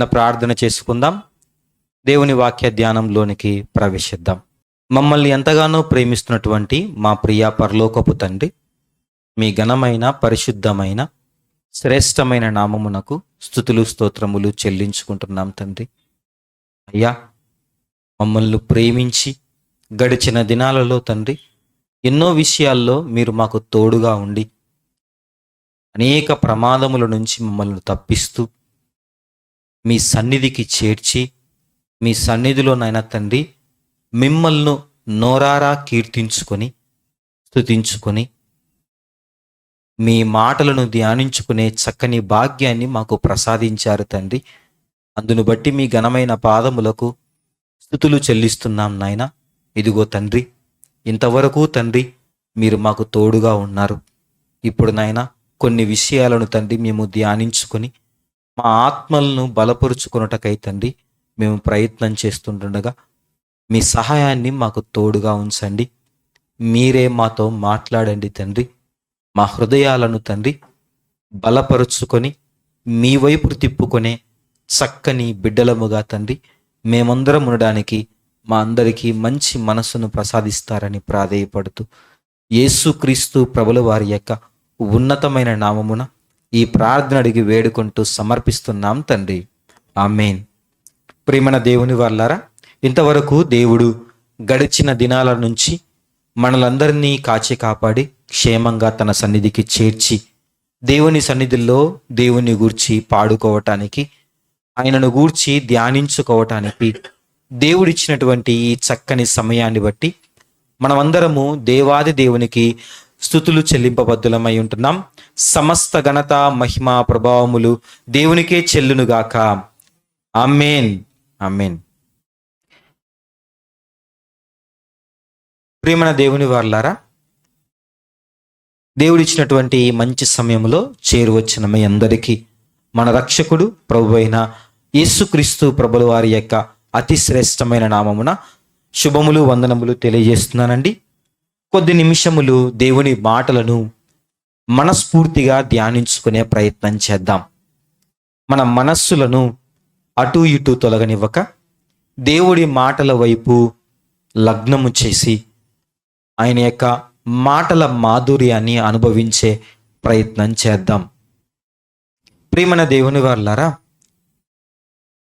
చిన్న ప్రార్థన చేసుకుందాం. దేవుని వాక్య ధ్యానంలోనికి ప్రవేశిద్దాం. మమ్మల్ని ఎంతగానో ప్రేమిస్తున్నటువంటి మా ప్రియ పరలోకపు తండ్రి, మీ ఘనమైన పరిశుద్ధమైన శ్రేష్టమైన నామమునకు స్తుతులు స్తోత్రములు చెల్లించుకుంటున్నాం తండ్రి. అయ్యా, మమ్మల్ని ప్రేమించి గడిచిన దినాలలో తండ్రి ఎన్నో విషయాల్లో మీరు మాకు తోడుగా ఉండి అనేక ప్రమాదముల నుంచి మమ్మల్ని తప్పిస్తూ మీ సన్నిధికి చేర్చి మీ సన్నిధిలోనైనా తండ్రి మిమ్మల్ని నోరారా కీర్తించుకొని స్తుతించుకొని మీ మాటలను ధ్యానించుకునే చక్కని భాగ్యాన్ని మాకు ప్రసాదించారు తండ్రి. అందును బట్టి మీ ఘనమైన పాదములకు స్తుతులు చెల్లిస్తున్నాం నాయన. ఇదిగో తండ్రి, ఇంతవరకు తండ్రి మీరు మాకు తోడుగా ఉన్నారు. ఇప్పుడు నాయన కొన్ని విషయాలను తండ్రి మేము ధ్యానించుకొని మా ఆత్మలను బలపరుచుకొనుటకై తండ్రి మేము ప్రయత్నం చేస్తుండగా మీ సహాయాన్ని మాకు తోడుగా ఉంచండి. మీరే మాతో మాట్లాడండి తండ్రి. మా హృదయాలను తండ్రి బలపరుచుకొని మీ వైపు తిప్పుకొనే చక్కని బిడ్డలముగా తండ్రి మేమందరం ఉండడానికి మా అందరికీ మంచి మనస్సును ప్రసాదిస్తారని ప్రాధేయపడుతూ యేసుక్రీస్తు ప్రభుల వారి యొక్క ఉన్నతమైన నామమున ఈ ప్రార్థన అడిగి వేడుకుంటూ సమర్పిస్తున్నాం తండ్రి. ఆమేన్. ప్రియమైన దేవుని వాళ్ళారా, ఇంతవరకు దేవుడు గడిచిన దినాల నుంచి మనలందరినీ కాచి కాపాడి క్షేమంగా తన సన్నిధికి చేర్చి దేవుని సన్నిధిలో దేవుని గూర్చి పాడుకోవటానికి, ఆయనను గూర్చి ధ్యానించుకోవటానికి దేవుడిచ్చినటువంటి ఈ చక్కని సమయాన్ని బట్టి మనమందరము దేవాది దేవునికి స్తుతులు చెల్లింపబద్దులమై ఉంటున్నాం. సమస్త ఘనత మహిమ ప్రభావములు దేవునికే చెల్లునుగాక. ఆమేన్. ఆమేన్. ప్రియమైన దేవుని వారలారా, దేవుడిచ్చినటువంటి మంచి సమయంలో చేరువచ్చిన మీ అందరికీ మన రక్షకుడు ప్రభు అయిన యేసుక్రీస్తు ప్రభుల వారి యొక్క అతి శ్రేష్టమైన నామమున శుభములు వందనములు తెలియజేస్తున్నానండి. కొద్ది నిమిషములు దేవుని మాటలను మనస్ఫూర్తిగా ధ్యానించుకునే ప్రయత్నం చేద్దాం. మన మనస్సులను అటు ఇటు తొలగనివ్వక దేవుడి మాటల వైపు లగ్నము చేసి ఆయన యొక్క మాటల మాధుర్యాన్ని అనుభవించే ప్రయత్నం చేద్దాం. ప్రియమైన దేవుని వారలారా,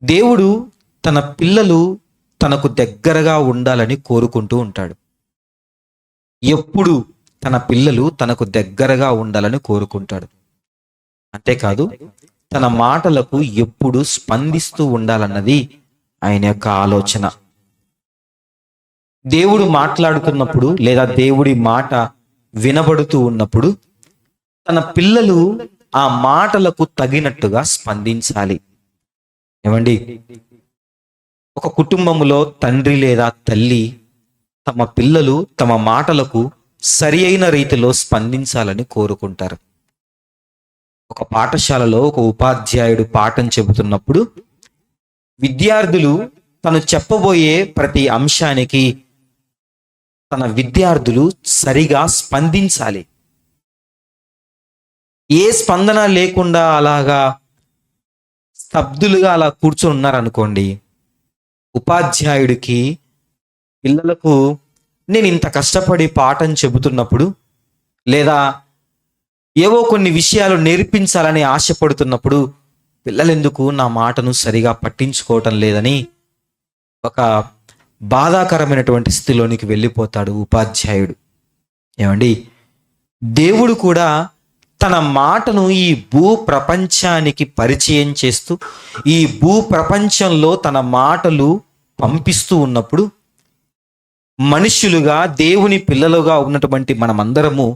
దేవుడు తన పిల్లలు తనకు దగ్గరగా ఉండాలని కోరుకుంటూ ఉంటాడు. ఎప్పుడు తన పిల్లలు తనకు దగ్గరగా ఉండాలని కోరుకుంటాడు. అంతేకాదు, తన మాటలకు ఎప్పుడు స్పందిస్తూ ఉండాలన్నది ఆయన యొక్క ఆలోచన. దేవుడు మాట్లాడుతున్నప్పుడు లేదా దేవుడి మాట వినబడుతూ ఉన్నప్పుడు తన పిల్లలు ఆ మాటలకు తగినట్టుగా స్పందించాలి. ఏమండి, ఒక కుటుంబంలో తండ్రి లేదా తల్లి తమ పిల్లలు తమ మాటలకు సరి అయిన రీతిలో స్పందించాలని కోరుకుంటారు. ఒక పాఠశాలలో ఒక ఉపాధ్యాయుడు పాఠం చెబుతున్నప్పుడు విద్యార్థులు తను చెప్పబోయే ప్రతి అంశానికి తన విద్యార్థులు సరిగా స్పందించాలి. ఏ స్పందన లేకుండా అలాగా స్తబ్దులుగా అలా కూర్చొని ఉన్నారనుకోండి, ఉపాధ్యాయుడికి పిల్లలకు నేను ఇంత కష్టపడి పాఠం చెబుతున్నప్పుడు లేదా ఏవో కొన్ని విషయాలు నేర్పించాలని ఆశపడుతున్నప్పుడు పిల్లలెందుకు నా మాటను సరిగా పట్టించుకోవటం లేదని ఒక బాధాకరమైనటువంటి స్థితిలోనికి వెళ్ళిపోతాడు ఉపాధ్యాయుడు. ఏమండి, దేవుడు కూడా తన మాటను ఈ భూ ప్రపంచానికి పరిచయం చేస్తూ ఈ భూ ప్రపంచంలో తన మాటలు పంపిస్తూ ఉన్నప్పుడు మనుష్యులుగా దేవుని పిల్లలుగా ఉన్నటువంటి మనమందరము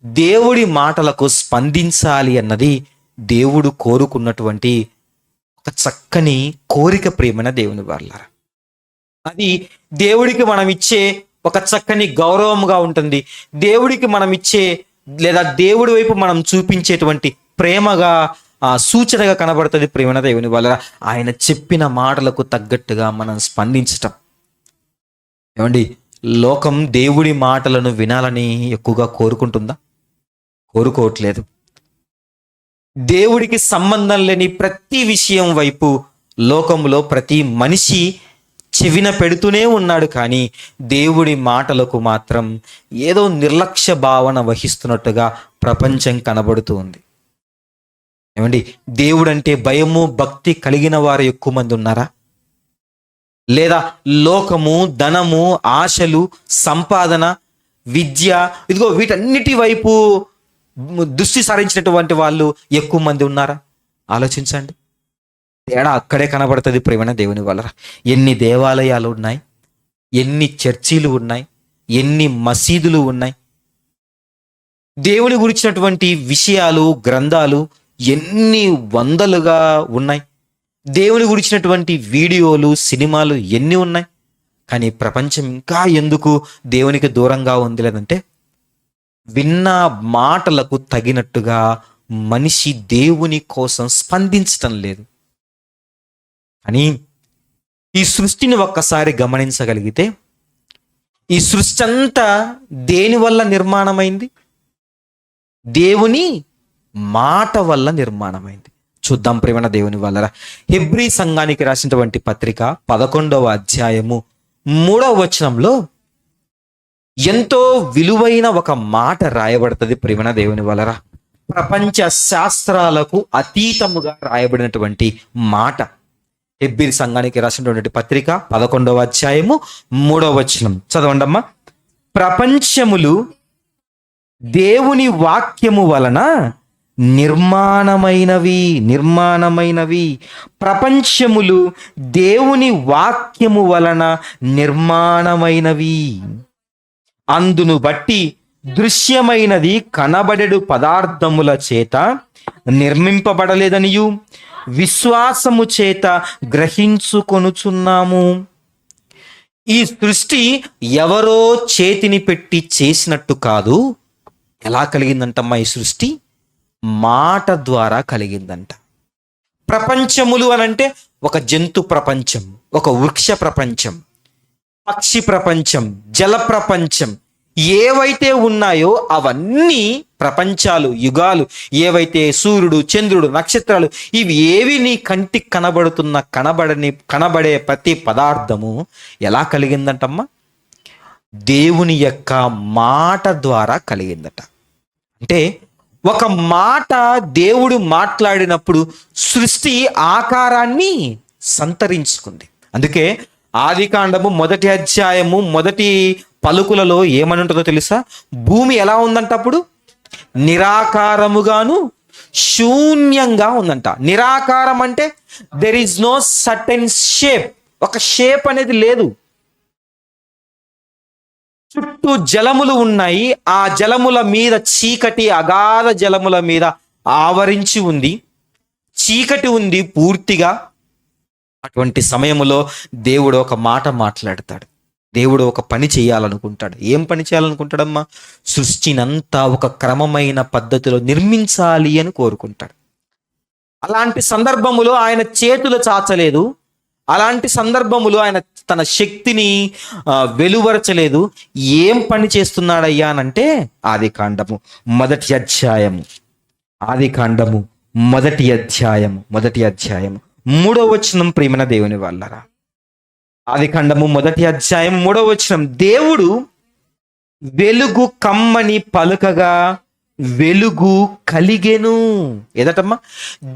దేవుడి మాటలకు స్పందించాలి అన్నది దేవుడు కోరుకున్నటువంటి ఒక చక్కని కోరిక. ప్రియమైన దేవుని వారలారా, అది దేవుడికి మనం ఇచ్చే ఒక చక్కని గౌరవంగా ఉంటుంది. దేవుడికి మనం ఇచ్చే లేదా దేవుడి వైపు మనం చూపించేటువంటి ప్రేమగా సూచనగా కనబడుతుంది. ప్రియమైన దేవుని వల్ల ఆయన చెప్పిన మాటలకు తగ్గట్టుగా మనం స్పందించటం. ఏమండి, లోకం దేవుడి మాటలను వినాలని ఎక్కువగా కోరుకుంటుందా? కోరుకోవట్లేదు. దేవుడికి సంబంధం లేని ప్రతి విషయం వైపు లోకంలో ప్రతి మనిషి చెవిన పెడుతూనే ఉన్నాడు, కానీ దేవుడి మాటలకు మాత్రం ఏదో నిర్లక్ష్య భావన వహిస్తున్నట్టుగా ప్రపంచం కనబడుతూ ఉంది. ఏమండి, దేవుడంటే భయము భక్తి కలిగిన వారు ఎక్కువ మంది ఉన్నారా? లేదా లోకము, ధనము, ఆశలు, సంపాదన, విద్య, ఇదిగో వీటన్నిటి వైపు దృష్టి సారించినటువంటి వాళ్ళు ఎక్కువ మంది ఉన్నారా? ఆలోచించండి. తేడా అక్కడే కనబడుతుంది ప్రేమ దేవుని వల్ల. ఎన్ని దేవాలయాలు ఉన్నాయి, ఎన్ని చర్చీలు ఉన్నాయి, ఎన్ని మసీదులు ఉన్నాయి, దేవుని గురించినటువంటి విషయాలు, గ్రంథాలు ఎన్ని వందలుగా ఉన్నాయి, దేవుని గురించినటువంటి వీడియోలు, సినిమాలు ఎన్ని ఉన్నాయి. కానీ ప్రపంచం ఇంకా ఎందుకు దేవునికి దూరంగా ఉంది లేదంటే విన్న మాటలకు తగినట్టుగా మనిషి దేవుని కోసం స్పందించటం లేదు. అని ఈ సృష్టిని ఒక్కసారి గమనించగలిగితే ఈ సృష్టి అంతా దేని వల్ల నిర్మాణమైంది? దేవుని మాట వల్ల నిర్మాణమైంది. చూద్దాం ప్రేమ దేవుని వల్ల. హెబ్రీ సంఘానికి రాసినటువంటి పత్రిక 11వ అధ్యాయము 3వ వచనంలో ఎంతో విలువైన ఒక మాట రాయబడుతుంది ప్రేమ దేవుని వల్ల. ప్రపంచ శాస్త్రాలకు అతీతముగా రాయబడినటువంటి మాట. హెబ్రీ సంఘానికి రాసినటువంటి పత్రిక 11వ అధ్యాయము 3వ వచనం చదవండమ్మా. ప్రపంచములు దేవుని వాక్యము వలన నిర్మాణమైనవి. ప్రపంచములు దేవుని వాక్యము వలన నిర్మాణమైనవి. అందును బట్టి దృశ్యమైనది కనబడెడు పదార్థముల చేత నిర్మింపబడలేదనియు విశ్వాసము చేత గ్రహించుకొనుచున్నాము. ఈ సృష్టి ఎవరో చేతిని పెట్టి చేసినట్టు కాదు. ఎలా కలిగిందంటమ్మా ఈ సృష్టి? మాట ద్వారా కలిగిందంట. ప్రపంచములు అనంటే ఒక జంతు ప్రపంచం, ఒక వృక్ష ప్రపంచం, పక్షి ప్రపంచం, జల ప్రపంచం, ఏవైతే ఉన్నాయో అవన్నీ ప్రపంచాలు, యుగాలు, ఏవైతే సూర్యుడు, చంద్రుడు, నక్షత్రాలు, ఇవి ఏవి నీ కంటికి కనబడే ప్రతి పదార్థము ఎలా కలిగిందంటమ్మా? దేవుని యొక్క మాట ద్వారా కలిగిందట. అంటే ఒక మాట దేవుడు మాట్లాడినప్పుడు సృష్టి ఆకారాన్ని సంతరించుకుంది. అందుకే ఆదికాండము 1వ అధ్యాయము 1వ పలుకులలో ఏమని ఉంటుందో తెలుసా? భూమి ఎలా ఉందంట అప్పుడు? నిరాకారముగాను శూన్యంగా ఉందంట. నిరాకారం అంటే there is no certain shape. ఒక షేప్ అనేది లేదు. చుట్టూ జలములు ఉన్నాయి. ఆ జలముల మీద చీకటి, అగాధ జలముల మీద ఆవరించి ఉంది. చీకటి ఉంది పూర్తిగా. అటువంటి సమయంలో దేవుడు ఒక మాట మాట్లాడతాడు. దేవుడు ఒక పని చేయాలనుకుంటాడు. ఏం పని చేయాలనుకుంటాడమ్మా? సృష్టినంతా ఒక క్రమమైన పద్ధతిలో నిర్మించాలి అని కోరుకుంటాడు. అలాంటి సందర్భములో ఆయన చేతులు చాచలేదు. అలాంటి సందర్భములో ఆయన తన శక్తిని వెలువరచలేదు. ఏం పని చేస్తున్నాడయ్యా అనంటే ఆదికాండము 1వ అధ్యాయము 1వ అధ్యాయము 3వ వచనం ప్రియమైన దేవుని వాళ్ళరా. ఆదికాండము 1వ అధ్యాయం 3వ వచనం. దేవుడు వెలుగు కమ్మని పలుకగా వెలుగు కలిగెను. ఏదటమ్మా?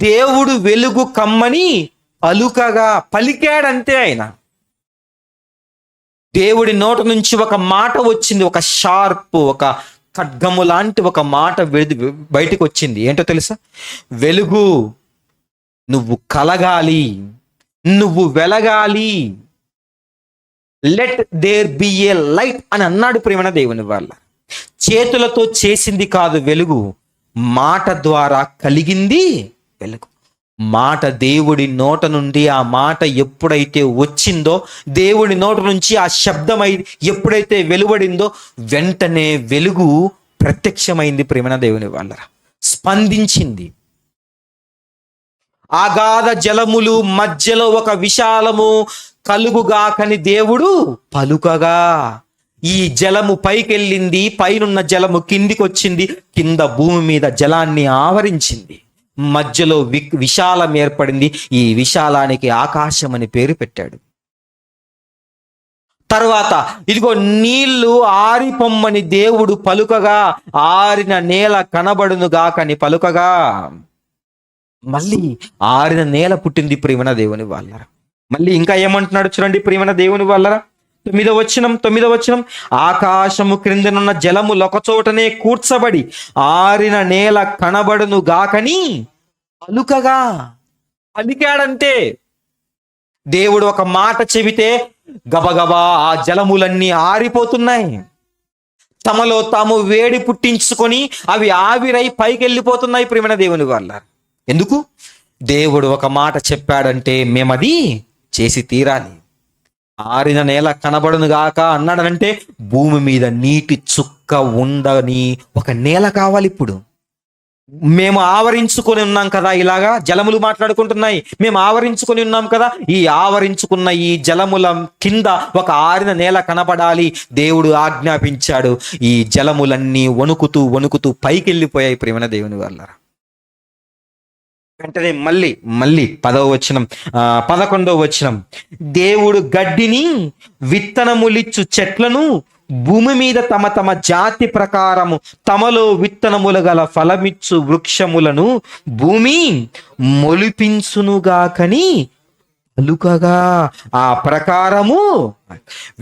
దేవుడు వెలుగు కమ్మని పలుకగా పలికాడంతే. ఆయన దేవుడి నోట నుంచి ఒక మాట వచ్చింది. ఒక షార్ప్, ఒక ఖడ్గము లాంటి ఒక మాట బయటికి వచ్చింది. ఏంటో తెలుసా? వెలుగు, నువ్వు కలగాలి, నువ్వు వెలగాలి, let there be a light అని అన్నాడు ప్రేమ దేవుని వల్ల. చేతులతో చేసింది కాదు వెలుగు, మాట ద్వారా కలిగింది వెలుగు. మాట దేవుడి నోట నుండి ఆ మాట ఎప్పుడైతే వచ్చిందో, దేవుడి నోట నుంచి ఆ శబ్దమై ఎప్పుడైతే వెలువడిందో, వెంటనే వెలుగు ప్రత్యక్షమైంది ప్రేమ దేవుని వాళ్ళ. స్పందించింది. అగాధ జలములు మధ్యలో ఒక విశాలము కలుగుగాకని దేవుడు పలుకగా ఈ జలము పైకెళ్ళింది, పైనున్న జలము కిందికి వచ్చింది, కింద భూమి మీద జలాన్ని ఆవరించింది. మధ్యలో విశాలం ఏర్పడింది. ఈ విశాలానికి ఆకాశం అని పేరు పెట్టాడు. తర్వాత ఇదిగో నీళ్లు ఆరిపొమ్మని దేవుడు పలుకగా ఆరిన నేల కనబడును గాకని పలుకగా మళ్ళీ ఆరిన నేల పుట్టింది ప్రియమైన దేవుని వాళ్ళరా. మళ్ళీ ఇంకా ఏమంటున్నాడు చూడండి ప్రియమైన దేవుని వాళ్ళరా. 9వ వచనం ఆకాశము క్రిందనున్న జలము ఒకచోటనే కూర్చబడి ఆరిన నేల కనబడును గాకని పలుకగా. పలికాడంతే. దేవుడు ఒక మాట చెబితే గబగబా ఆ జలములన్నీ ఆరిపోతున్నాయి. తమలో తాము వేడి పుట్టించుకొని అవి ఆవిరై పైకి వెళ్ళిపోతున్నాయి ప్రియమైన దేవుని వాళ్ళ. ఎందుకు? దేవుడు ఒక మాట చెప్పాడంటే మేమది చేసి తీరాలి. ఆరిన నేల కనబడును గాక అన్నాడనంటే భూమి మీద నీటి చుక్క ఉండని ఒక నేల కావాలి. ఇప్పుడు మేము ఆవరించుకొని ఉన్నాం కదా, ఇలాగా జలములు మాట్లాడుకుంటున్నాయి, మేము ఆవరించుకొని ఉన్నాం కదా, ఈ ఆవరించుకున్న ఈ జలముల కింద ఒక ఆరిన నేల కనబడాలి. దేవుడు ఆజ్ఞాపించాడు. ఈ జలములన్నీ వణుకుతూ వణుకుతూ పైకి వెళ్ళిపోయాయి ప్రియమైన దేవుని వాళ్ళరా. వెంటనే మళ్ళీ 11వ వచనం దేవుడు గడ్డిని విత్తనములిచ్చు చెట్లను భూమి మీద తమ తమ జాతి ప్రకారము తమలో విత్తనములు గల ఫలమిచ్చు వృక్షములను భూమి మొలిపించునుగాకని పలుకగా ఆ ప్రకారము.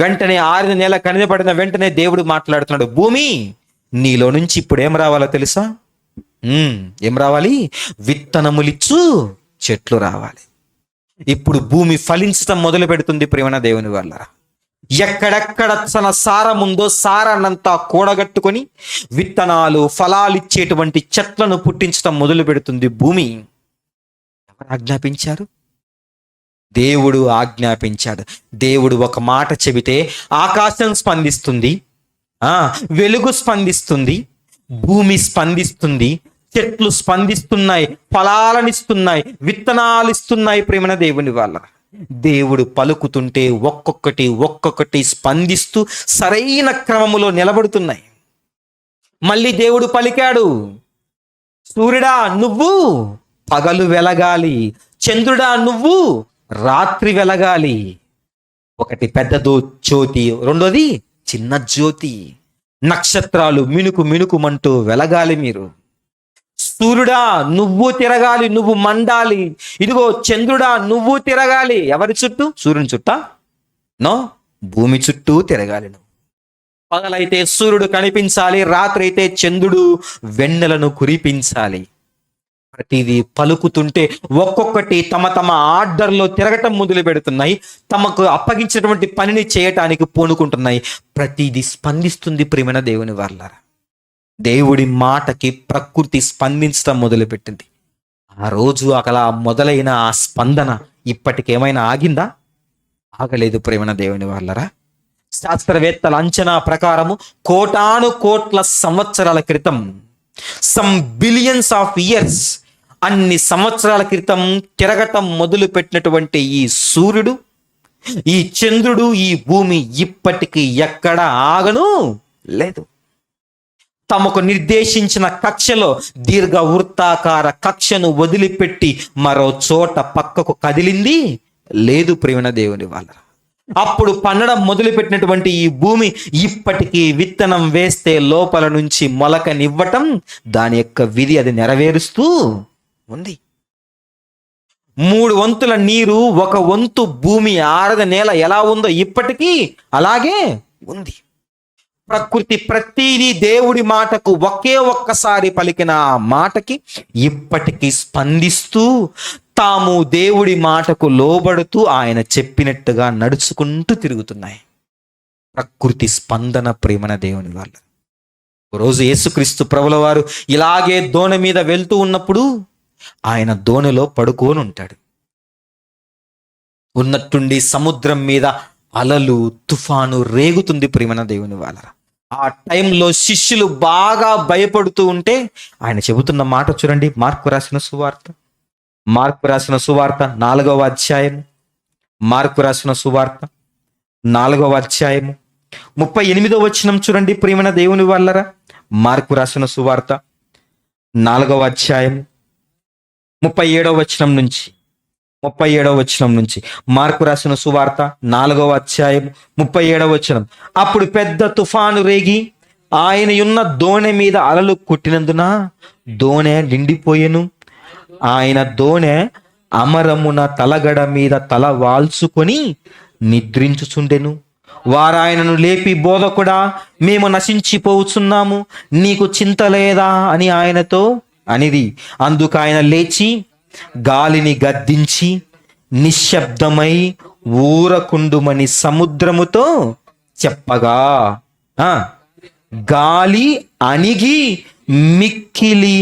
వెంటనే ఆరిన నేల కనబడిన వెంటనే దేవుడు మాట్లాడుతున్నాడు. భూమి నీలో నుంచి ఇప్పుడు ఏం రావాలో తెలుసా? ఏం రావాలి? విత్తనములిచ్చు చెట్లు రావాలి. ఇప్పుడు భూమి ఫలించటం మొదలు పెడుతుంది ప్రియమైన దేవుని వల్ల. ఎక్కడెక్కడ తన సారం ఉందో సారాన్నంతా కూడగట్టుకొని విత్తనాలు ఫలాలు ఇచ్చేటువంటి చెట్లను పుట్టించటం మొదలు పెడుతుంది భూమి. ఎవరు ఆజ్ఞాపించారు? దేవుడు ఆజ్ఞాపించాడు. దేవుడు ఒక మాట చెబితే ఆకాశం స్పందిస్తుంది, వెలుగు స్పందిస్తుంది, భూమి స్పందిస్తుంది, చెట్లు స్పందిస్తున్నాయి, ఫలాలనిస్తున్నాయి, విత్తనాలు ఇస్తున్నాయి ప్రేమన దేవుని వాళ్ళ. దేవుడు పలుకుతుంటే ఒక్కొక్కటి స్పందిస్తూ సరైన క్రమములో నిలబడుతున్నాయి. మళ్ళీ దేవుడు పలికాడు, సూర్యుడా నువ్వు పగలు వెలగాలి, చంద్రుడా నువ్వు రాత్రి వెలగాలి. ఒకటి పెద్ద జ్యోతి, రెండోది చిన్న జ్యోతి. నక్షత్రాలు మినుకు మినుకుమంటూ వెలగాలి మీరు. సూర్యుడా నువ్వు తిరగాలి, నువ్వు మండాలి. ఇదిగో చంద్రుడా నువ్వు తిరగాలి. ఎవరి చుట్టూ? సూర్యుని చుట్టా? నో, భూమి చుట్టూ తిరగాలి నువ్వు. పగలైతే సూర్యుడు కనిపించాలి, రాత్రి అయితే చంద్రుడు వెన్నెలను కురిపించాలి. ప్రతిదీ పలుకుతుంటే ఒక్కొక్కటి తమ తమ ఆర్డర్లో తిరగటం మొదలు పెడుతున్నాయి. తమకు అప్పగించినటువంటి పనిని చేయటానికి పూనుకుంటున్నాయి. ప్రతిదీ స్పందిస్తుంది ప్రియమైన దేవుని వాళ్ళారా. దేవుడి మాటకి ప్రకృతి స్పందించడం మొదలుపెట్టింది. ఆ రోజు అలా మొదలైన ఆ స్పందన ఇప్పటికేమైనా ఆగిందా? ఆగలేదు ప్రియమైన దేవుని వాళ్ళరా. శాస్త్రవేత్తల అంచనా ప్రకారము కోటాను కోట్ల సంవత్సరాల క్రితం, సమ్ బిలియన్స్ ఆఫ్ ఇయర్స్, అన్ని సంవత్సరాల క్రితం తిరగటం మొదలు పెట్టినటువంటి ఈ సూర్యుడు, ఈ చంద్రుడు, ఈ భూమి ఇప్పటికీ ఎక్కడ ఆగను లేదు. తమకు నిర్దేశించిన కక్షలో దీర్ఘ వృత్తాకార కక్షను వదిలిపెట్టి మరో చోట పక్కకు కదిలింది లేదు ప్రియమైన దేవుని వాళ్ళ. అప్పుడు పండడం మొదలుపెట్టినటువంటి ఈ భూమి ఇప్పటికీ విత్తనం వేస్తే లోపల నుంచి మొలకనివ్వటం, దాని యొక్క విధి అది నెరవేరుస్తూ ఉంది. 3 వంతుల నీరు, 1 వంతు భూమి ఆరద నేల ఎలా ఉందో ఇప్పటికీ అలాగే ఉంది. ప్రకృతి ప్రతిదీ దేవుడి మాటకు ఒక్కసారి పలికిన ఆ మాటకి ఇప్పటికీ స్పందిస్తూ తాము దేవుడి మాటకు లోబడుతూ ఆయన చెప్పినట్టుగా నడుచుకుంటూ తిరుగుతున్నాయి. ప్రకృతి స్పందన ప్రేమన దేవుని వాళ్ళ. రోజు యేసుక్రీస్తు ప్రభుల వారు ఇలాగే దోణి మీద వెళ్తూ ఉన్నప్పుడు ఆయన దోణిలో పడుకొని ఉంటాడు. ఉన్నట్టుండి సముద్రం మీద అలలు తుఫాను రేగుతుంది ప్రేమన దేవుని వాళ్ళ. ఆ టైంలో శిష్యులు బాగా భయపడుతూ ఉంటే ఆయన చెబుతున్న మాట చూడండి. మార్కు రాసిన సువార్త 4వ అధ్యాయము, మార్కు రాసిన సువార్త 4వ అధ్యాయము 38వ వచనం చూడండి ప్రియమైన దేవుని వాళ్ళరా. మార్కు రాసిన సువార్త 4వ అధ్యాయము 37వ వచనం నుంచి 37వ వచనం నుంచి మార్కు రాసిన సువార్త 4వ అధ్యాయం 37వ వచనం. అప్పుడు పెద్ద తుఫాను రేగి ఆయన ఉన్న దోణె మీద అలలు కొట్టినందున దోణె నిండిపోయెను. ఆయన దోణె అమరమున తలగడ మీద తల వాల్చుకొని నిద్రించుచుండెను. వారాయనను లేపి, బోధకుడా, మేము నశించిపోతున్నాము, నీకు చింత లేదా అని ఆయనతో అనిది. అందుకు ఆయన లేచి గాలిని గద్దించి నిశ్శబ్దమై ఊరకుండుమని సముద్రముతో చెప్పగా గాలి అణిగి మిక్కిలి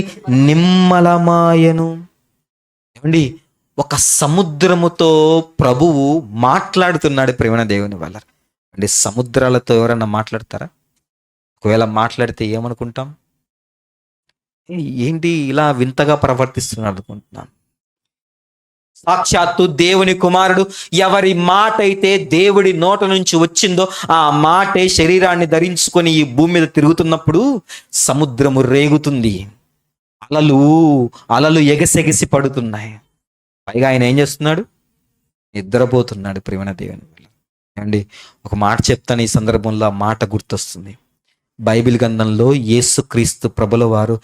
నిమ్మలమాయను. ఏమండి, ఒక సముద్రముతో ప్రభువు మాట్లాడుతున్నాడు ప్రేమ దేవుని వల్ల. అంటే సముద్రాలతో ఎవరన్నా మాట్లాడతారా? ఒకవేళ మాట్లాడితే ఏమనుకుంటాం? ఏంటి ఇలా వింతగా ప్రవర్తిస్తున్నాడు అనుకుంటున్నాను. సాక్షాత్తు దేవుని కుమారుడు ఎవరి మాట అయితే దేవుడి నోట నుంచి వచ్చిందో ఆ మాటే శరీరాన్ని ధరించుకొని ఈ భూమి మీద తిరుగుతున్నప్పుడు సముద్రము రేగుతుంది, అలలు ఎగసెగసి పడుతున్నాయి. పైగా ఆయన ఏం చేస్తున్నాడు? నిద్రపోతున్నాడు ప్రేమ దేవుని వల్ల. అండి, ఒక మాట చెప్తాను ఈ సందర్భంలో, ఆ మాట గుర్తొస్తుంది. బైబిల్ గ్రంథంలో యేసుక్రీస్తు ప్రభుల వారు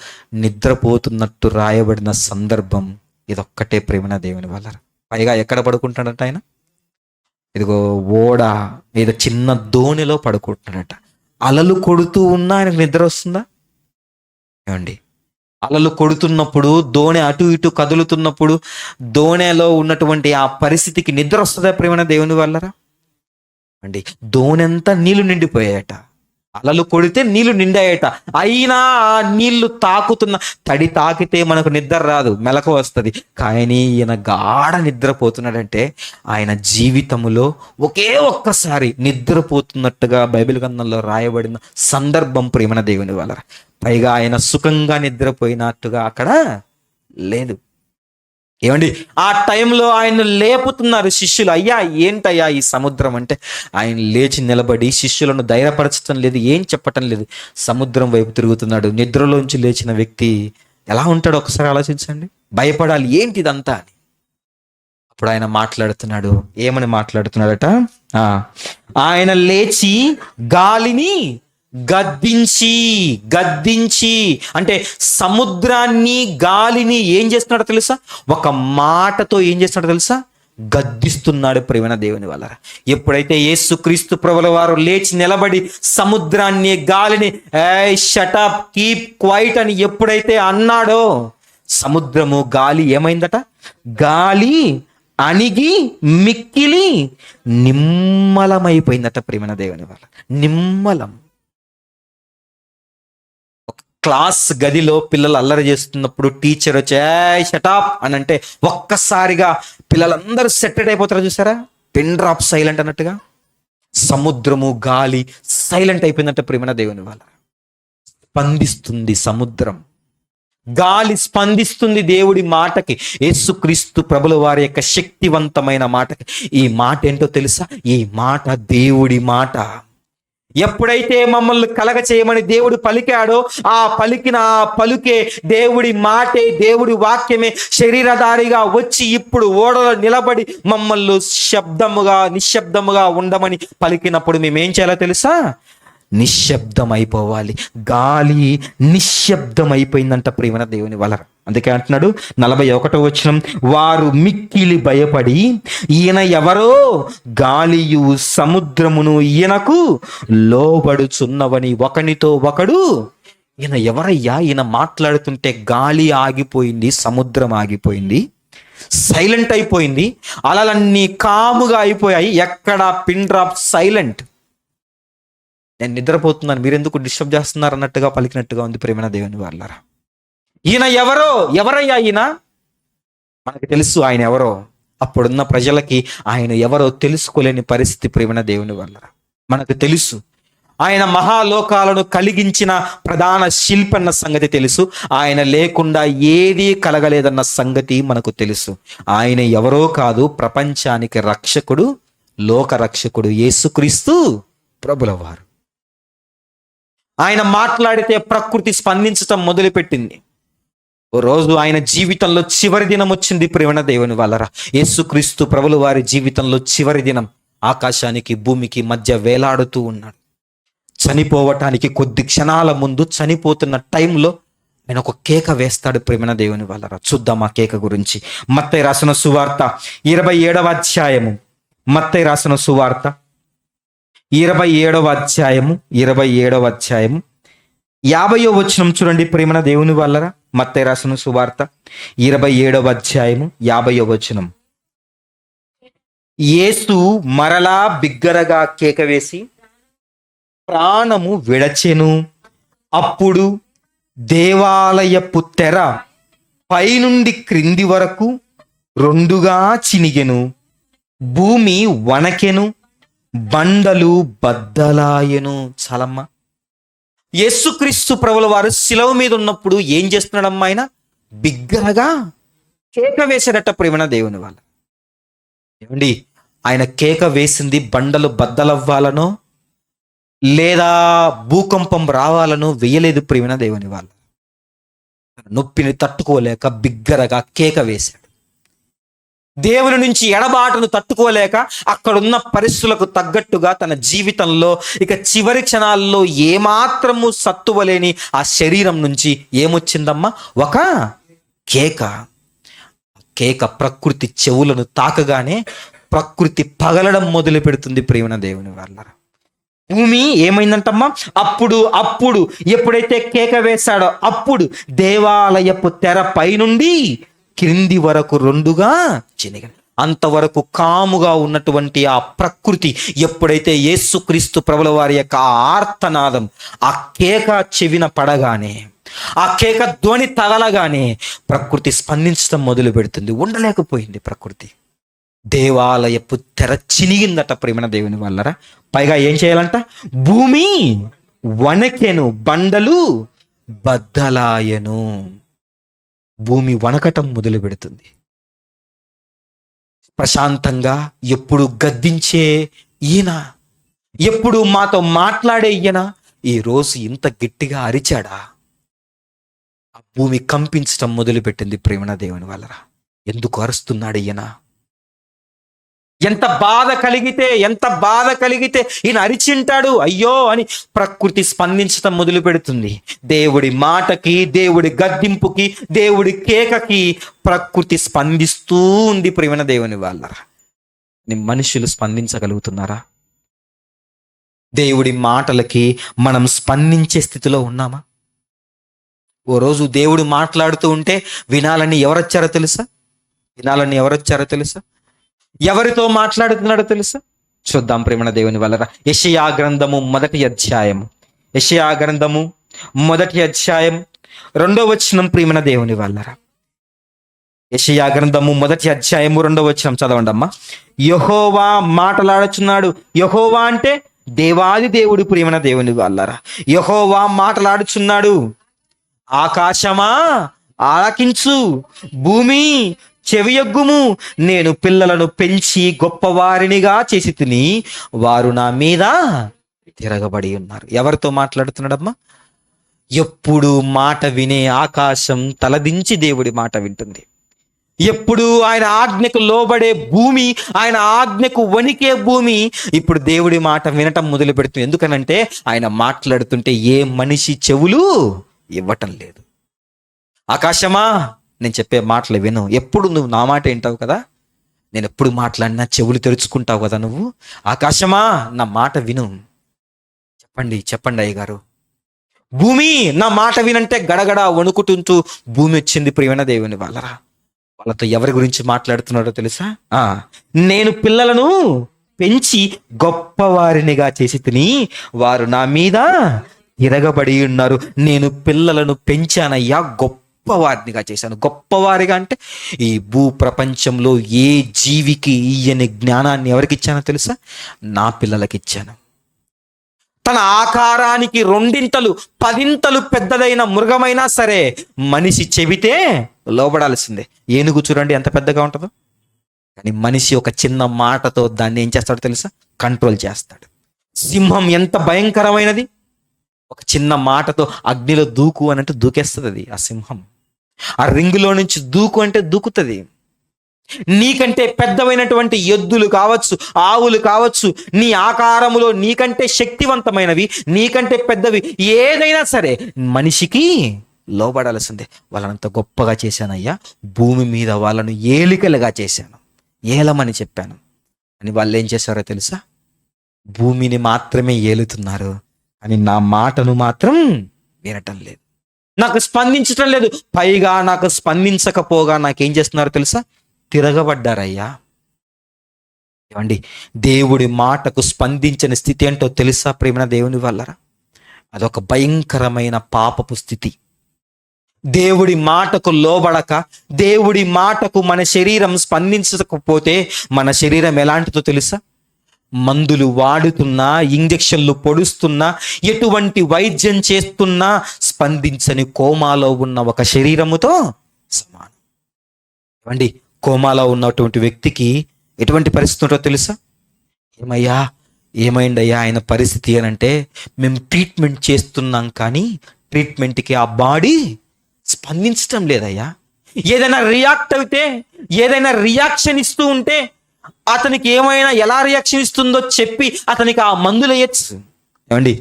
నిద్రపోతున్నట్టు రాయబడిన సందర్భం ఇదొక్కటే ప్రేమ దేవుని వల్ల. పైగా ఎక్కడ పడుకుంటాడట ఆయన? ఇదిగో ఓడ ఏదో చిన్న దోణిలో పడుకుంటున్నాడట. అలలు కొడుతూ ఉన్నా ఆయనకు నిద్ర వస్తుందా? ఏమండి, అలలు కొడుతున్నప్పుడు, దోణె అటు ఇటు కదులుతున్నప్పుడు దోణెలో ఉన్నటువంటి ఆ పరిస్థితికి నిద్ర వస్తుందా ప్రేమ దేవుని వల్లరా? అండి, దోణెంతా నీళ్లు నిండిపోయాయట, అలలు కొడితే నీళ్లు నిండాయట. అయినా ఆ నీళ్లు తాకుతున్న తడి తాకితే మనకు నిద్ర రాదు, మెలకు వస్తుంది. కానీ ఈయన గాఢ నిద్రపోతున్నాడంటే ఆయన జీవితంలో ఒకే ఒక్కసారి నిద్రపోతున్నట్టుగా బైబిల్ గ్రంథంలో రాయబడిన సందర్భం ప్రేమ దేవుని వల్ల. పైగా ఆయన సుఖంగా నిద్రపోయినట్టుగా అక్కడ లేదు. ఏమండి, ఆ టైంలో ఆయన లేపుతున్నారు శిష్యులు. అయ్యా ఏంటయ్యా ఈ సముద్రం అంటే ఆయన లేచి నిలబడి శిష్యులను ధైర్యపరచడం లేదు, ఏం చెప్పటం లేదు, సముద్రం వైపు తిరుగుతున్నాడు. నిద్రలోంచి లేచిన వ్యక్తి ఎలా ఉంటాడో ఒకసారి ఆలోచించండి. భయపడాలి, ఏంటి ఇదంతా అని. అప్పుడు ఆయన మాట్లాడుతున్నాడు. ఏమని మాట్లాడుతున్నాడట? ఆయన లేచి గాలిని గద్దించి అంటే సముద్రాన్ని గాలిని ఏం చేస్తున్నాడో తెలుసా? ఒక మాటతో ఏం చేస్తున్నాడో తెలుసా? గద్దిస్తున్నాడు ప్రేమ దేవుని వల్ల. ఎప్పుడైతే యేసుక్రీస్తు ప్రభుల వారు లేచి నిలబడి సముద్రాన్ని గాలిని షట్ అప్, కీప్ క్వైట్ అని ఎప్పుడైతే అన్నాడో సముద్రము గాలి ఏమైందట? గాలి అణిగి మిక్కిలి నిమ్మలమైపోయిందట ప్రేమ దేవుని వల్ల. నిమ్మలం. క్లాస్ గదిలో పిల్లలు అల్లరి చేస్తున్నప్పుడు టీచర్ వచ్చి షటాప్ అని అంటే ఒక్కసారిగా పిల్లలందరూ సెటెడ్ అయిపోతారు చూసారా? పిన్ డ్రాప్ సైలెంట్ అన్నట్టుగా సముద్రము గాలి సైలెంట్ అయిపోయిందంటే ప్రేమ దేవుని వల్ల. స్పందిస్తుంది సముద్రం, గాలి స్పందిస్తుంది దేవుడి మాటకి, యేసుక్రీస్తు ప్రభుల వారి యొక్క శక్తివంతమైన మాటకి. ఈ మాట ఏంటో తెలుసా? ఈ మాట దేవుడి మాట. ఎప్పుడైతే మమ్మల్ని కలగ చేయమని దేవుడు పలికాడో ఆ పలికిన ఆ పలుకే దేవుడి మాటే, దేవుడి వాక్యమే శరీరధారిగా వచ్చి ఇప్పుడు ఓడలో నిలబడి మమ్మల్ని నిశ్శబ్దముగా ఉండమని పలికినప్పుడు మేమేం చేయాలో తెలుసా? నిశ్శబ్దం అయిపోవాలి. గాలి నిశ్శబ్దం అయిపోయిందంట ప్రేమ దేవుని వల్ల. అందుకే అంటున్నాడు 41వ వచనం, వారు మిక్కిలి భయపడి ఈయన ఎవరో, గాలియు సముద్రమును ఈయనకు లోబడుచున్నవని ఒకనితో ఒకడు, ఈయన ఎవరయ్యా? ఈయన మాట్లాడుతుంటే గాలి ఆగిపోయింది, సముద్రం ఆగిపోయింది, సైలెంట్ అయిపోయింది, అలలన్నీ కాముగా అయిపోయాయి, ఎక్కడ పిన్ డ్రాప్ సైలెంట్. నేను నిద్రపోతున్నాను, మీరెందుకు డిస్టర్బ్ చేస్తున్నారు అన్నట్టుగా పలికినట్టుగా ఉంది ప్రేమ దేవుని వాళ్ళరా. ఈయన ఎవరయ్యా ఈయన? మనకు తెలుసు ఆయన ఎవరో. అప్పుడున్న ప్రజలకి ఆయన ఎవరో తెలుసుకోలేని పరిస్థితి ప్రేమ దేవుని వాళ్ళరా. మనకు తెలుసు ఆయన మహాలోకాలను కలిగించిన ప్రధాన శిల్పి అన్న సంగతి తెలుసు. ఆయన లేకుండా ఏదీ కలగలేదన్న సంగతి మనకు తెలుసు. ఆయన ఎవరో కాదు, ప్రపంచానికి రక్షకుడు, లోక రక్షకుడు యేసుక్రీస్తు ప్రభుల వారు. ఆయన మాట్లాడితే ప్రకృతి స్పందించటం మొదలుపెట్టింది. ఓ రోజు ఆయన జీవితంలో చివరి దినం వచ్చింది ప్రియమైన దేవుని వాళ్ళరా. యేసుక్రీస్తు ప్రభులు వారి జీవితంలో చివరి దినం ఆకాశానికి భూమికి మధ్య వేలాడుతూ ఉన్నాడు. చనిపోవటానికి కొద్ది క్షణాల ముందు, చనిపోతున్న టైంలో ఆయన ఒక కేక వేస్తాడు ప్రియమైన దేవుని వాళ్ళరా. చూద్దాం ఆ కేక గురించి. మత్తయి రాసిన సువార్త 27వ అధ్యాయము. మత్తయి రాసిన సువార్త 27వ అధ్యాయము 50వ వచనం చూడండి ప్రియమైన దేవుని వాళ్ళరా. మత్తయి రాసిన సువార్త 27వ అధ్యాయము 50వ వచనం. యేసు మరలా బిగ్గరగా కేక వేసి ప్రాణము విడచెను. అప్పుడు దేవాలయపు తెర పైనుండి క్రింది వరకు రెండుగా చినిగెను, భూమి వణకెను, బండలు బద్దలాయెను. చాలమ్మా. యేసుక్రీస్తు ప్రభుల వారు శిలువ మీద ఉన్నప్పుడు ఏం చేస్తున్నాడమ్మా? ఆయన బిగ్గరగా కేక వేశాడట ప్రేమణ దేవుని వాళ్ళ. ఏమండి, ఆయన కేక వేసింది బండలు బద్దలవ్వాలనో లేదా భూకంపం రావాలనో వేయలేదు ప్రేమణ దేవుని వాళ్ళ. నొప్పిని తట్టుకోలేక బిగ్గరగా కేక వేశాడు. దేవుని నుంచి ఎడబాటును తట్టుకోలేక అక్కడున్న పరిస్థితులకు తగ్గట్టుగా తన జీవితంలో ఇక చివరి క్షణాల్లో ఏమాత్రము సత్తువలేని ఆ శరీరం నుంచి ఏమొచ్చిందమ్మా? ఒక కేక. కేక ప్రకృతి చెవులను తాకగానే ప్రకృతి పగలడం మొదలు పెడుతుంది ప్రేమన దేవుని వాళ్ళ. భూమి ఏమైందంటమ్మా? అప్పుడు ఎప్పుడైతే కేక వేశాడో అప్పుడు దేవాలయపు తెర పైనుండి క్రింది వరకు రెండుగా చినిగను. అంతవరకు కాముగా ఉన్నటువంటి ఆ ప్రకృతి ఎప్పుడైతే యేసుక్రీస్తు ప్రభుల వారి యొక్క ఆర్తనాదం, ఆ కేక చెవిన పడగానే, ఆ కేక ధ్వని తగలగానే ప్రకృతి స్పందించడం మొదలు పెడుతుంది. ఉండలేకపోయింది ప్రకృతి. దేవాలయపు తెర చినిగిందట ప్రేమన దేవుని వాళ్ళరా. పైగా ఏం చేయాలంట? భూమి వణకెను, బండలు బద్దలాయెను. భూమి వణకటం మొదలు పెడుతుంది. ప్రశాంతంగా ఎప్పుడు గద్దించే ఈయన, ఎప్పుడు మాతో మాట్లాడే ఈయన ఈ రోజు ఇంత గట్టిగా అరిచాడా? ఆ భూమి కంపించటం మొదలుపెట్టింది ప్రేమణ దేవుని వాళ్ళరా. ఎందుకు అరుస్తున్నాడు ఈయన? ఎంత బాధ కలిగితే ఈయన అరిచింటాడు అయ్యో అని ప్రకృతి స్పందించటం మొదలు పెడుతుంది. దేవుడి మాటకి, దేవుడి గద్దింపుకి, దేవుడి కేకకి ప్రకృతి స్పందిస్తూ ఉంది ప్రేమణ దేవుని వాళ్ళరా. మనుషులు స్పందించగలుగుతున్నారా? దేవుడి మాటలకి మనం స్పందించే స్థితిలో ఉన్నామా? ఓ రోజు దేవుడు మాట్లాడుతూ ఉంటే వినాలని ఎవరొచ్చారో తెలుసా? ఎవరితో మాట్లాడుతున్నాడో తెలుసా? చూద్దాం ప్రేమణ దేవుని వలన. యెషయా గ్రంథము 1వ అధ్యాయం 2వ వచనం ప్రేమణ దేవుని వలన. యెషయా గ్రంథము 1వ అధ్యాయము 2వ వచనం చదవండి అమ్మా. యెహోవా మాట్లాడుచున్నాడు. యెహోవా అంటే దేవాది దేవుడు ప్రేమణ దేవుని వలన. యెహోవా మాట్లాడుచున్నాడు. ఆకాశమా ఆలకించు, భూమి చెవియొగ్గుము. నేను పిల్లలను పెంచి గొప్పవారినిగా చేసి తిని వారు నా మీద తిరగబడి ఉన్నారు. ఎవరితో మాట్లాడుతున్నాడమ్మా? ఎప్పుడు మాట వినే ఆకాశం తలదించి దేవుడి మాట వింటుంది. ఎప్పుడు ఆయన ఆజ్ఞకు లోబడే భూమి, ఆయన ఆజ్ఞకు వణికే భూమి ఇప్పుడు దేవుడి మాట వినటం మొదలు పెడుతుంది. ఎందుకనంటే ఆయన మాట్లాడుతుంటే ఏ మనిషి చెవులు ఇవ్వటం లేదు. ఆకాశమా, నేను చెప్పే మాటలు విను. ఎప్పుడు నువ్వు నా మాట వింటావు కదా, నేను ఎప్పుడు మాట్లాడినా చెవులు తెరుచుకుంటావు కదా నువ్వు. ఆకాశమా, నా మాట విను. చెప్పండి అయ్యగారు. భూమి నా మాట వినంటే గడగడ వణుకుతుంటూ భూమి వచ్చింది ప్రియమైన దేవుని వాళ్ళరా. వాళ్ళతో ఎవరి గురించి మాట్లాడుతున్నాడో తెలుసా? నేను పిల్లలను పెంచి గొప్పవారినిగా చేసి తిని వారు నా మీద తిరగబడి ఉన్నారు. నేను పిల్లలను పెంచానయ్యా, గొప్పవారినిగా చేశాను. గొప్పవారిగా అంటే ఈ భూ ప్రపంచంలో ఏ జీవికి ఇయ్యని జ్ఞానాన్ని ఎవరికి ఇచ్చానో తెలుసా? నా పిల్లలకి ఇచ్చాను. తన ఆకారానికి 2 10 పెద్దదైన మృగమైనా సరే మనిషి చెబితే లోబడాల్సిందే. ఏనుగు చూడండి ఎంత పెద్దగా ఉంటుందో, కానీ మనిషి ఒక చిన్న మాటతో దాన్ని ఏం చేస్తాడో తెలుసా? కంట్రోల్ చేస్తాడు. సింహం ఎంత భయంకరమైనది, ఒక చిన్న మాటతో అగ్నిలో దూకు అనంటూ దూకేస్తుంది అది ఆ సింహం. ఆ రింగులో నుంచి దూకు అంటే దూకుతుంది. నీకంటే పెద్దవైనటువంటి ఎద్దులు కావచ్చు, ఆవులు కావచ్చు, నీ ఆకారములో నీకంటే శక్తివంతమైనవి, నీకంటే పెద్దవి ఏదైనా సరే మనిషికి లోబడాల్సిందే. వాళ్ళనంత గొప్పగా చేశానయ్యా, భూమి మీద వాళ్ళను ఏలికలుగా చేశాను, ఏలమని చెప్పాను అని వాళ్ళు ఏం చేశారో తెలుసా? భూమిని మాత్రమే ఏలుతున్నారు, అని నా మాటను మాత్రం వినటం లేదు, నాకు స్పందించటం లేదు. పైగా నాకు స్పందించకపోగా నాకేం చేస్తున్నారో తెలుసా? తిరగబడ్డారయ్యా. ఏమండి, దేవుడి మాటకు స్పందించని స్థితి ఏంటో తెలుసా ప్రేమ దేవుని వల్లరా? అదొక భయంకరమైన పాపపు స్థితి. దేవుడి మాటకు లోబడక, దేవుడి మాటకు మన శరీరం స్పందించకపోతే మన శరీరం ఎలాంటిదో తెలుసా? మందులు వాడుతున్నా, ఇంజెక్షన్లు పొడుస్తున్నా, ఎటువంటి వైద్యం చేస్తున్నా స్పందించని కోమాలో ఉన్న ఒక శరీరముతో సమానం. ఏమండి, కోమాలో ఉన్నటువంటి వ్యక్తికి ఎటువంటి పరిస్థితి ఉంటుందో తెలుసా? ఏమయ్యా, ఏమైందయ్యా ఆయన పరిస్థితి అని అంటే, మేము ట్రీట్మెంట్ చేస్తున్నాం కానీ ట్రీట్మెంట్కి ఆ బాడీ స్పందించటం లేదయ్యా. ఏదైనా రియాక్ట్ అయితే, ఏదైనా రియాక్షన్ ఇస్తూ ఉంటే అతనికి ఏమైనా ఎలా రియాక్షన్ ఇస్తుందో చెప్పి అతనికి ఆ మందులు వేయచ్చు. ఏమండి,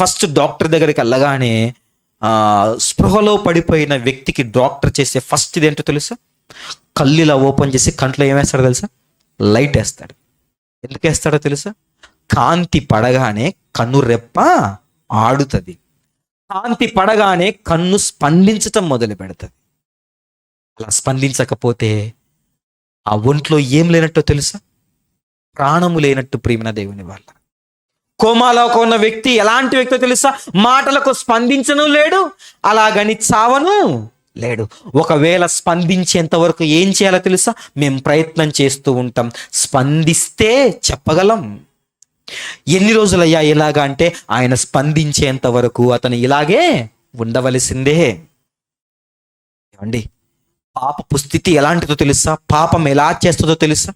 ఫస్ట్ డాక్టర్ దగ్గరికి వెళ్ళగానే స్పృహలో పడిపోయిన వ్యక్తికి డాక్టర్ చేసే ఫస్ట్ ఇదేంటో తెలుసా? కళ్ళు ఇలా ఓపెన్ చేసి కంట్లో ఏమేస్తాడో తెలుసా? లైట్ వేస్తాడు. ఎందుకు వేస్తాడో తెలుసా? కాంతి పడగానే కన్ను రెప్ప ఆడుతుంది, కాంతి పడగానే కన్ను స్పందించటం మొదలు పెడుతుంది. అలా స్పందించకపోతే ఆ ఒంట్లో ఏం లేనట్టో తెలుసా? ప్రాణము లేనట్టు ప్రియమైన దేవుని వాళ్ళ. కోమాలో ఉన్న వ్యక్తి ఎలాంటి వ్యక్తో తెలుసా? మాటలకు స్పందించను లేడు, అలాగని చావను లేడు. ఒకవేళ స్పందించేంత వరకు ఏం చేయాలో తెలుసా? మేము ప్రయత్నం చేస్తూ ఉంటాం. స్పందిస్తే చెప్పగలం. ఎన్ని రోజులయ్యా ఇలాగా అంటే, ఆయన స్పందించేంత వరకు అతను ఇలాగే ఉండవలసిందే. ఏమండి, పాపపు స్థితి ఎలాంటిదో తెలుసా? పాపం ఎలా చేస్తుందో తెలుసా?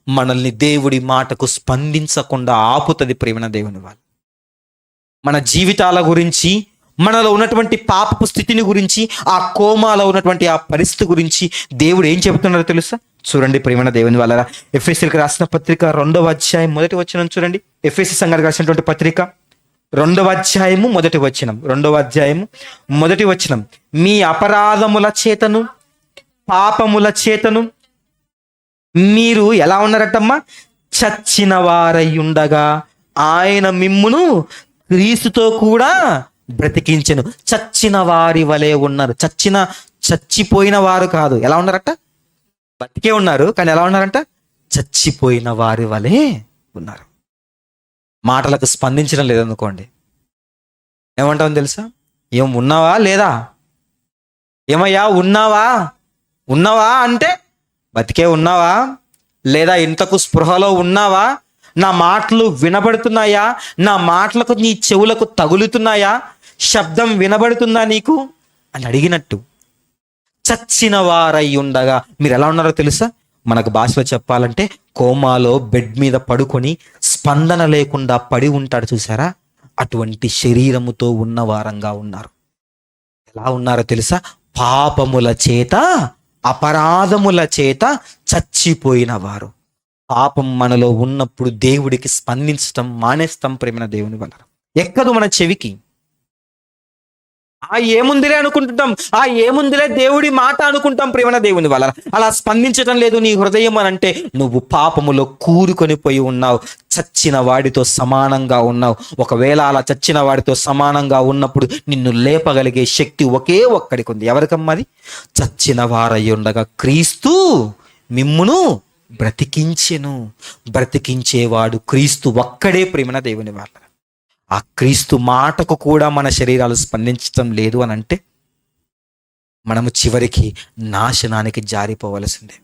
మనల్ని దేవుడి మాటకు స్పందించకుండా ఆపుతుంది ప్రేమ దేవుని వాళ్ళు. మన జీవితాల గురించి, మనలో ఉన్నటువంటి పాపపు స్థితిని గురించి, ఆ కోమాలో ఉన్నటువంటి ఆ పరిస్థితి గురించి దేవుడు ఏం చెబుతున్నారో తెలుసా? చూడండి ప్రేమ దేవుని వాళ్ళ, ఎఫెసీలకు రాసిన పత్రిక 2వ అధ్యాయం 1వ వచనం చూడండి. ఎఫెసీ సంఘానికి రాసినటువంటి పత్రిక 2వ అధ్యాయము 1వ వచనం. 2వ అధ్యాయము 1వ వచనం. మీ అపరాధముల చేతను పాపముల చేతను మీరు ఎలా ఉన్నారటమ్మా? చచ్చిన వారై ఉండగా ఆయన మిమ్మును క్రీస్తుతో కూడా బ్రతికించెను. చచ్చిన వారి వలె ఉన్నారు. చచ్చిపోయిన వారు కాదు. ఎలా ఉన్నారట? బతికే ఉన్నారు, కానీ ఎలా ఉన్నారంట? చచ్చిపోయిన వారి వలె ఉన్నారు. మాటలకు స్పందించడం లేదనుకోండి, ఏమంటాం తెలుసా? ఏం ఉన్నావా లేదా? ఏమయ్యా ఉన్నావా అంటే బతికే ఉన్నావా లేదా? ఇంతకు స్పృహలో ఉన్నావా? నా మాటలు వినబడుతున్నాయా? నా మాటలకు నీ చెవులకు తగులుతున్నాయా? శబ్దం వినబడుతుందా నీకు అని అడిగినట్టు. చచ్చిన వారై ఉండగా మీరు ఎలా ఉన్నారో తెలుసా? మనకు భాషలో చెప్పాలంటే కోమాలో బెడ్ మీద పడుకొని స్పందన లేకుండా పడి ఉంటాడు చూసారా? అటువంటి శరీరముతో ఉన్న వారంగా ఉన్నారు. ఎలా ఉన్నారో తెలుసా? పాపముల చేత, అపరాధముల చేత చచ్చిపోయిన వారు. పాపం మనలో ఉన్నప్పుడు దేవుడికి స్పందించటం మానేస్తాం ప్రేమ దేవుని వల్ల. ఎక్కదు మన చెవికి. ఏముందిలే అనుకుంటుంటాం, ఏముందిలే దేవుడి మాట అనుకుంటాం ప్రేమ దేవుని వల్ల. అలా స్పందించటం లేదు నీ హృదయం అని అంటే నువ్వు పాపములో కూరుకొని పోయి ఉన్నావు, చచ్చిన వాడితో సమానంగా ఉన్నావు. ఒకవేళ అలా చచ్చిన వాడితో సమానంగా ఉన్నప్పుడు నిన్ను లేపగలిగే శక్తి ఒకే ఒక్కడికి ఉంది. ఎవరికమ్మది? చచ్చిన వారై ఉండగా క్రీస్తు మిమ్మును బ్రతికించెను. బ్రతికించేవాడు క్రీస్తు ఒక్కడే ప్రేమ దేవుని వాళ్ళ. ఆ క్రీస్తు మాటకు కూడా మన శరీరాలు స్పందించటం లేదు అని అంటే మనము చివరికి నాశనానికి జారిపోవలసిందే.